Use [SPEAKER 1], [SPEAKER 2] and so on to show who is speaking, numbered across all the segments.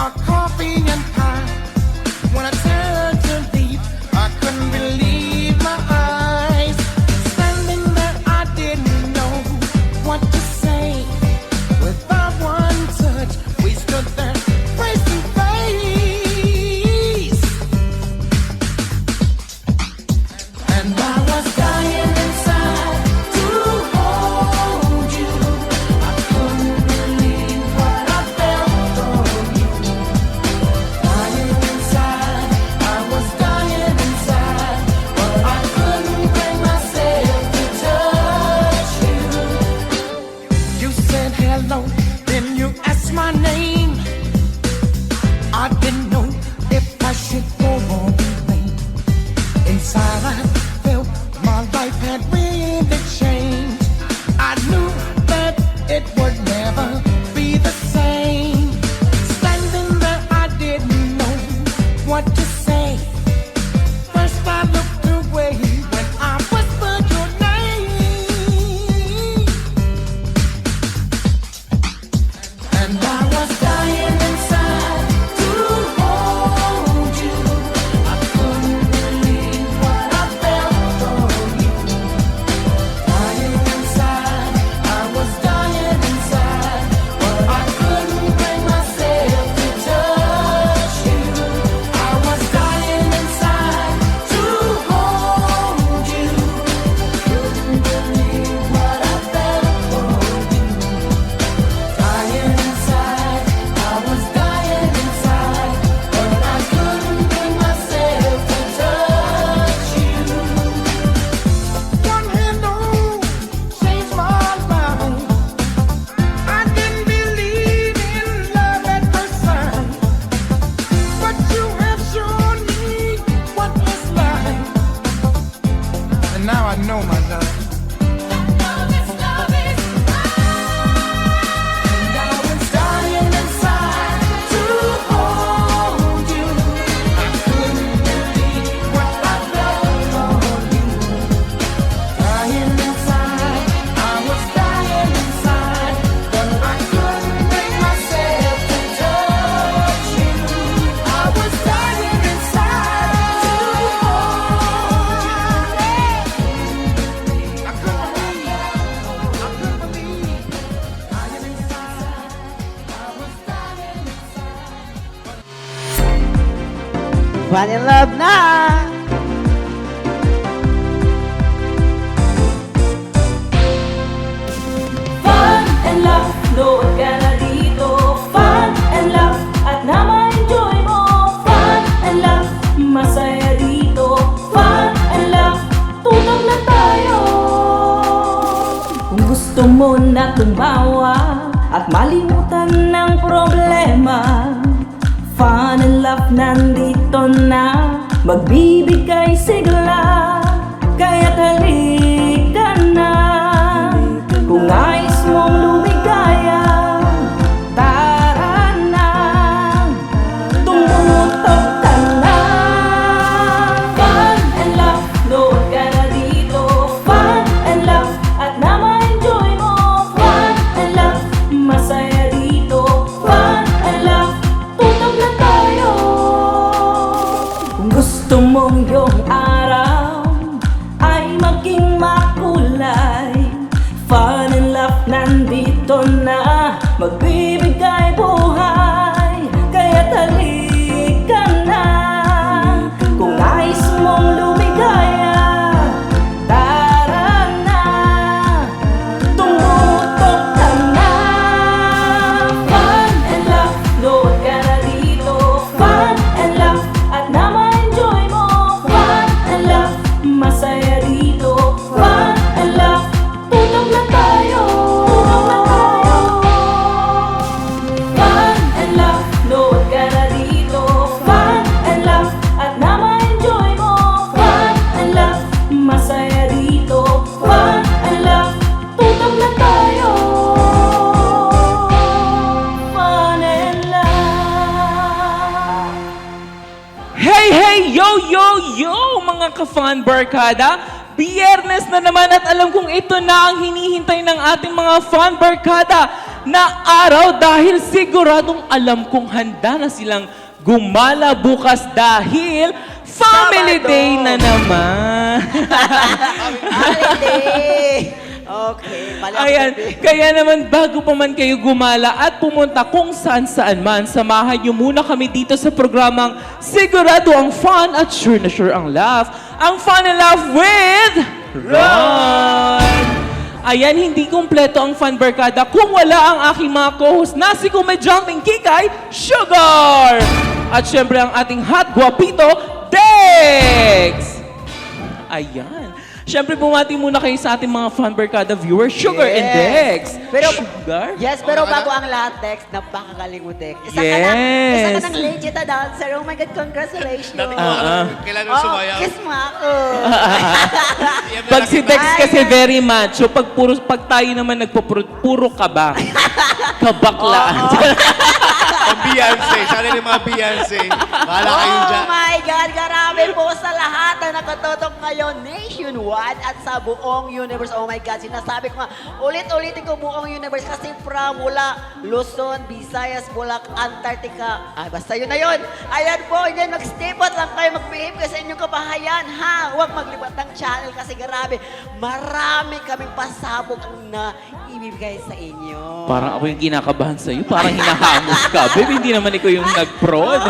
[SPEAKER 1] our coffee and pie. When I turned to leave, I couldn't believe my eyes. Standing there, I didn't know what to say. Without one touch, we stood there face to face. And I was dying inside to hold you. I couldn't believe what I felt for you. Dying inside, I was dying inside, but I couldn't bring myself to touch you. You said hello, then you asked my name. I didn't know if I should go or remain. Inside I felt my life had really changed. I knew that it would never be the same. Standing there, I didn't know what to say. First I looked away when I whispered your name. And I was dying inside to hold you. I couldn't believe what I felt for you. Dying inside, I was dying inside, but I couldn't bring myself to touch you. I was dying inside to hold you. Couldn't believe what I felt for you. Dying inside, I was dying inside, but I couldn't bring myself to touch you. One hand on changed my life. I didn't believe in love at first sight, but you have shown me what it's like, and now I know, my love. And I was dying inside to hold you. I couldn't believe what I felt for you. Dying inside, I was dying inside, but I couldn't bring myself to touch you. I was dying inside to hold you. I couldn't believe. Dying inside, I was dying inside.
[SPEAKER 2] Fall in love na!
[SPEAKER 3] Fun and laugh, load ka na dito. Fun and laugh, at na ma-enjoy mo. Fun and laugh, masaya dito. Fun and laugh, tutog na tayo. Kung gusto mo na tumawa at malimutan ng problema, Fun and laugh nandito na, magbibigay sigla. Kaya't halika na, kung nais mong lumigaya, tara na, tumutok ka na. Fun and laugh, load ka na dito. Fun and laugh, at na ma-enjoy mo. Fun and laugh, masaya dito. Fun and laugh, tutog na tayo. Kung gusto mong yung araw ay maging makulay, Fun and laugh nandito na, magbibigay buhay. Kaya't halika na, kung nais mong lumigaya, tara na, tumutok ka na. Fun and laugh, load ka na dito. Fun and laugh, at na ma-enjoy mo. Fun and laugh, masaya dito. Fun and laugh, tutog na tayo. Tutog na tayo. Fun and laugh, load ka na dito. Fun and laugh, at na ma-enjoy mo. Fun and laugh, masaya dito. Fun and laugh, tutog na tayo. Fun and laugh.
[SPEAKER 4] Hey, hey, yo, yo, yo, mga ka-fun barkada! Biyernes na naman at alam kong ito na ang hinihintay ng ating mga fun barkada. na araw dahil siguradong alam kong handa na silang gumala bukas dahil Family
[SPEAKER 2] Sabado.
[SPEAKER 4] Day na naman.
[SPEAKER 2] Holiday! Okay, mali ako
[SPEAKER 4] Ayan,
[SPEAKER 2] sabi.
[SPEAKER 4] kaya naman bago pa man kayo gumala at pumunta kung saan-saan man, samahan niyo muna kami dito sa programang Sigurado ang fun at sure na sure ang laugh. Ang fun and laugh with Ron! Ayan, hindi kumpleto ang Fun Barkada kung wala ang aking mga co-host na si Kumedyanteng Kikay, Sugar! At syempre ang ating hot guapito, Dex! Ayan. Syempre, bumati muna kayo sa ating mga Fun Barkada viewers, Sugar and Dex. Sugar?
[SPEAKER 2] Yes, pero bago ang lahat, Dex, napakagaling mo, Dex. Isa ka
[SPEAKER 4] Yes.
[SPEAKER 2] ng legit na dancer. Oh my God, congratulations.
[SPEAKER 5] Kailangan mo sumayaw.
[SPEAKER 2] Kiss mo ako.
[SPEAKER 4] Pag si Dex kasi very macho, pag tayo naman puro kaba. Kabaklaan.
[SPEAKER 5] Ang Beyonce. Sana yung mga Beyonce. Bahala kayo
[SPEAKER 2] Oh
[SPEAKER 5] dyan.
[SPEAKER 2] my God, karami po sa lahat na nakatutok ngayon nationwide at sa buong universe. Oh my God, sinasabi ko nga, ulit-ulitin ko buong universe kasi from mula Luzon, Visayas, Bulacan, Antarctica. Basta yun na yun. Ayan po, yan, mag-stay put lang kayo, mag-behave kayo sa inyong kabahayan, ha? Huwag maglipat ng channel kasi grabe, marami kaming pasabog na ibibigay sa inyo.
[SPEAKER 4] Parang ako yung kinakabahan sa'yo. Parang hinahamos ka. Babe, hindi naman ikaw yung nag-prod.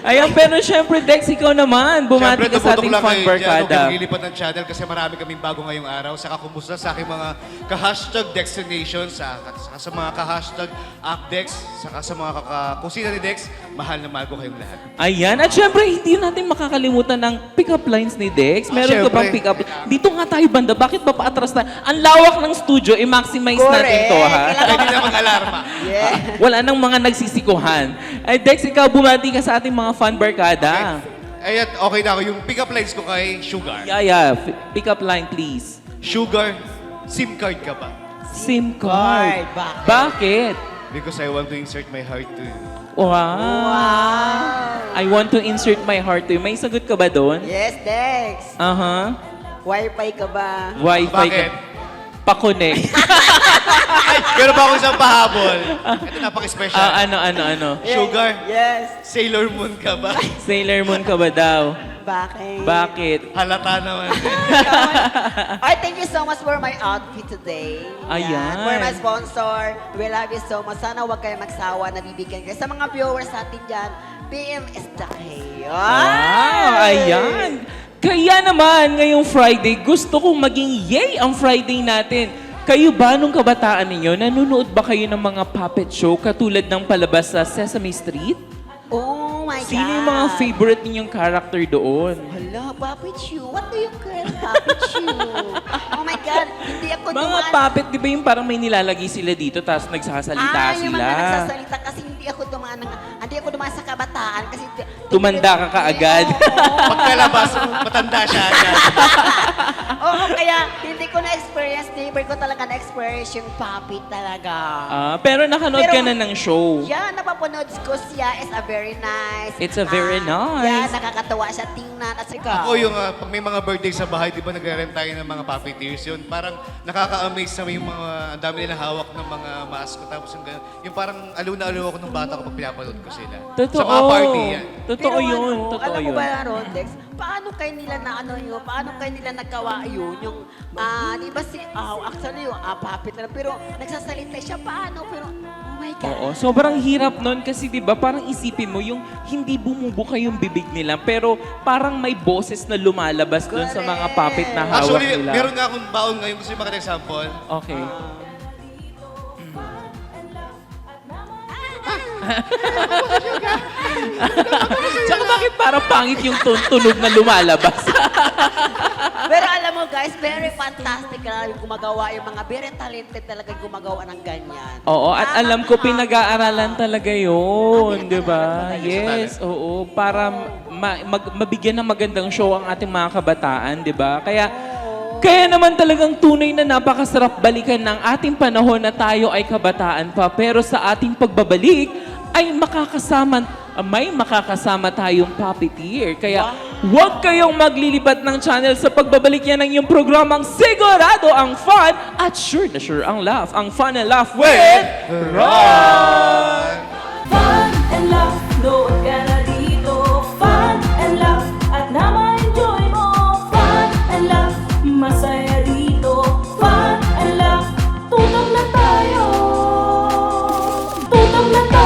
[SPEAKER 4] Ayan, pero syempre, Dex, ikaw naman. Bumati ka sa ating Fun Barkada.
[SPEAKER 5] Huwag lilipat ng channel kasi marami kaming bago ngayong araw. Saka kumusta sa aking mga ka-hashtag Dexinations, saka sa mga ka-hashtag AppDex, saka sa mga kusina ni Dex, mahal na mahal ko kayong lahat.
[SPEAKER 4] Ayan, at syempre, hindi natin makakalimutan ng pick-up lines ni Dex. Meron ka
[SPEAKER 5] syempre.
[SPEAKER 4] bang pick-up? Dito nga tayo, banda. Bakit ba paatras na? Ang lawak ng studio, i-maximize natin to, ha?
[SPEAKER 5] Hindi na mag-alarma.
[SPEAKER 2] Yeah.
[SPEAKER 4] Wala nang mga nagsisikuhan. Ay, Dex, ikaw bumati ka sa ating mga Fun Barkada.
[SPEAKER 5] Ayan, okay na ako. Yung pick-up lines ko kay Sugar.
[SPEAKER 4] Yeah. Pick up line, please.
[SPEAKER 5] Sugar, SIM card ka ba?
[SPEAKER 4] SIM card.
[SPEAKER 2] Bakit?
[SPEAKER 4] Bakit?
[SPEAKER 5] Because I want to insert my heart to you.
[SPEAKER 4] Wow. I want to insert my heart to you. May sagot ka ba doon?
[SPEAKER 2] Yes, Dex.
[SPEAKER 4] Aha.
[SPEAKER 2] Wi-Fi ka ba?
[SPEAKER 4] Wi-Fi
[SPEAKER 5] Bakit?
[SPEAKER 4] ka. Pa-connect.
[SPEAKER 5] Ay, pero ba ako isang pahabol? Ito napaka-special.
[SPEAKER 4] Ano?
[SPEAKER 5] Sugar,
[SPEAKER 2] Yes.
[SPEAKER 5] Sailor Moon ka ba?
[SPEAKER 4] Sailor Moon ka ba daw?
[SPEAKER 2] Bakit?
[SPEAKER 4] Bakit?
[SPEAKER 5] Halata naman.
[SPEAKER 2] Ay, thank you so much for my outfit today.
[SPEAKER 4] Ayan.
[SPEAKER 2] For my sponsor, we love you so much. Sana huwag kayo magsawa na bibigyan kayo. Sa mga viewers natin dyan, PM is the kayo.
[SPEAKER 4] Wow, ayan. Kaya naman, ngayong Friday, gusto kong maging yay ang Friday natin. Kayo ba, nung kabataan ninyo, nanonood ba kayo ng mga puppet show katulad ng palabas sa Sesame Street?
[SPEAKER 2] Oh my God.
[SPEAKER 4] Sino yung mga favorite ninyong character doon?
[SPEAKER 2] Hala, Puppet Shoe. What do you call Puppet Shoe? Oh my God, hindi ako
[SPEAKER 4] Mga puppet, di ba yung parang may nilalagay sila dito tapos nagsasalita
[SPEAKER 2] yung
[SPEAKER 4] sila?
[SPEAKER 2] mga nagsasalita kasi hindi ako dumaan sa kabataan kasi
[SPEAKER 4] Tumanda ka kaagad.
[SPEAKER 5] Pagkalabas, matanda siya agad.
[SPEAKER 2] Oo, kaya hindi ko na-experience, never ko talaga na-experience yung puppet talaga.
[SPEAKER 4] Pero nakanood ka
[SPEAKER 2] Pero-
[SPEAKER 4] na ng show.
[SPEAKER 2] Yeah, napapanood ko siya. It's a very nice.
[SPEAKER 4] It's a very nice.
[SPEAKER 2] Yeah, nakakatawa siya tingnan. At saka,
[SPEAKER 5] Ako yung pag may mga birthday sa bahay, di ba nagre-rent tayo ng mga puppeteers yun? Parang nakaka-amaze sa yung mga, ang dami nilang hawak ng mga mask. Tapos yung, yung parang aliw na aliw ako ng bata ko pag pinapanood ko sila.
[SPEAKER 4] Totoo.
[SPEAKER 5] Sa mga party yan.
[SPEAKER 4] Totoo yun.
[SPEAKER 2] ano,
[SPEAKER 4] Totoo
[SPEAKER 2] alam mo
[SPEAKER 4] yun.
[SPEAKER 2] ba, Rondex, paano kayo nila na ano yun? Paano kayo nila nagawa yun? Yung, di ba si, actually yung puppet na, pero nagsasalita siya, paano? Pero, oh my God.
[SPEAKER 4] Oo, sobrang hirap nun kasi 'di ba parang isipin mo yung hindi bumubuka yung bibig nila pero parang may boses na lumalabas doon sa mga puppet na hawak
[SPEAKER 5] Actually,
[SPEAKER 4] nila.
[SPEAKER 5] meron nga akong baon ngayon. Gusto nyo makita example?
[SPEAKER 4] Okay. Tsaka bakit parang pangit yung tunog na lumalabas?
[SPEAKER 2] Pero alam mo guys, very fantastic na yung gumagawa, yung mga very talented talaga yung gumagawa ng ganyan.
[SPEAKER 4] Oo, at alam ko pinag-aaralan talaga yun, di ba?
[SPEAKER 5] talaga.
[SPEAKER 4] Yes, oo. Para mabigyan ng magandang show ang ating mga kabataan, di ba? Kaya naman talagang tunay na napakasarap balikan ng ating panahon na tayo ay kabataan pa. Pero sa ating pagbabalik ay may makakasama tayong puppeteer. Kaya Huwag kayong maglilipat ng channel sa pagbabalik yan ng iyong programang sigurado ang fun at sure na sure ang laugh. Ang Fun and Laugh with Ron!
[SPEAKER 3] Fun and laugh, load ka na dito. Fun and laugh, at na-enjoy mo. Fun and laugh, masaya dito. Fun and laugh, tutok na tayo. Tutok na tayo.